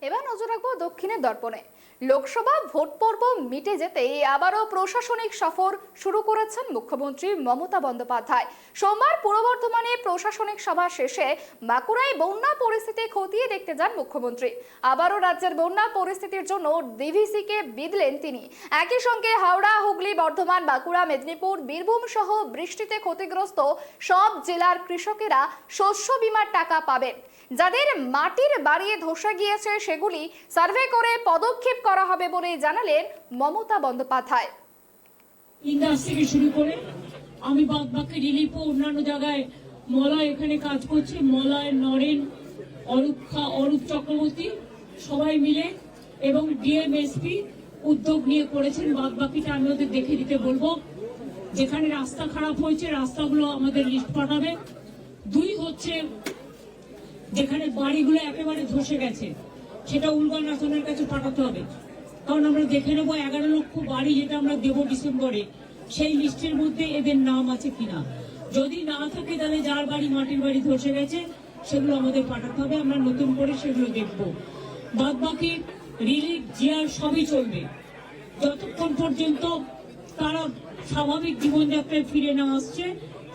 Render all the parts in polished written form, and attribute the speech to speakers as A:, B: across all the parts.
A: এবার নজর রাখবো দক্ষিণের দর্পণে। লোকসভা ভোট পর্ব মিটে যেতেই আবারও প্রশাসনিক সফর শুরু করেছেন মুখ্যমন্ত্রী মমতা বন্দ্যোপাধ্যায়। সোমবার পূর্ব বর্ধমানে প্রশাসনিক সভা শেষে বাঁকুড়ায় বন্যা পরিস্থিতি খতিয়ে দেখতে যান মুখ্যমন্ত্রী। আবারও রাজ্যের বন্যা পরিস্থিতির জন্য ডিভিসিকে বিঁধলেন তিনি। একই সঙ্গে হাওড়া, হুগলি, বর্ধমান, বাঁকুড়া, মেদিনীপুর, বীরভূম সহ বৃষ্টিতে ক্ষতিগ্রস্ত সব জেলার কৃষকেরা শস্য বীমার টাকা পাবেন। যাদের মাটির বাড়ি ধসে গিয়েছে সেগুলি সার্ভে করে পদক্ষেপ করা হবে বলে জানালেন মমতা বন্দ্যোপাধ্যায়।
B: ইন্ডাস্ট্রি থেকে শুরু করে আমি বাদবাকি রিলিফ ও অন্যান্য জায়গায় মলয় এখানে কাজ করছে, মলয়, নরেন, অরূপ চক্রবর্তী সবাই মিলে এবং ডিএমএসপি উদ্যোগ নিয়ে করেছেন। বাদবাকিটা আমি ওদের দেখে দিতে বলবো। যেখানে রাস্তা খারাপ হয়েছে রাস্তাগুলো আমাদের লিস্ট পাঠাবে। দুই হচ্ছে যেখানে বাড়িগুলো একেবারে ধসে গেছে সেটা উলগানাথনের কাছে পাঠাতে হবে, কারণ আমরা দেখে নেবো 11 লক্ষ বাড়ি যেটা আমরা দেবো ডিসেম্বরে, সেই লিস্টের মধ্যে এদের নাম আছে কিনা। যদি না থাকে তাহলে যার বাড়ি মাটির বাড়ি ধসে গেছে সেগুলো আমাদের পাঠাতে হবে, আমরা নতুন করে সেগুলো দেখবো। বাদ বাকি রিলিফ, জিয়ার সবই চলবে যতক্ষণ পর্যন্ত তারা স্বাভাবিক জীবনযাত্রায় ফিরে না আসছে।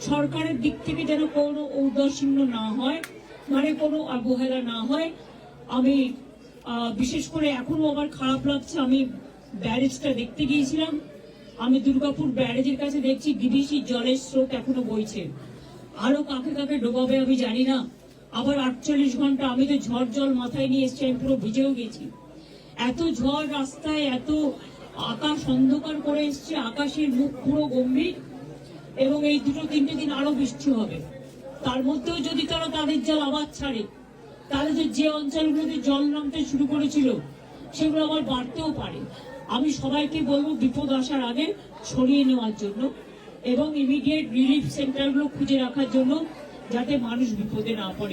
B: সরকারের দিক থেকে যেন কোনো ঔদাসীন্য না হয়, মানে কোনো অবহেলা না হয়। আমি বিশেষ করে এখনো আমার খারাপ লাগছে, আমি ব্যারেজটা দেখতে গিয়েছিলাম, আমি দুর্গাপুর ব্যারেজের কাছে দেখছি ডিভিসি জলের স্রোত এখনো বইছে। আরো কাকে কাকে ডোবাবে আমি জানি না। আবার 48 ঘন্টা আমি তো ঝড় জল মাথায় নিয়ে এসছি, আমি পুরো ভিজেও গেছি। এত ঝড় রাস্তায়, এত আকাশ অন্ধকার করে এসছে, আকাশের মুখ পুরো গম্ভীর, এবং এই 2-3 দিন আরো বৃষ্টি হবে। তার মধ্যেও যদি তারা তাদের জল আবার ছাড়ে তাহলে যে অঞ্চলগুলোতে জল নামতে শুরু করেছিল সেগুলো আবার বাড়তেও পারে। আমি সবাইকে বলবো বিপদ আসার আগে সরিয়ে নেওয়ার জন্য এবং ইমিডিয়েট রিলিফ সেন্টারগুলো খুঁজে রাখার জন্য, যাতে মানুষ বিপদে না পড়ে।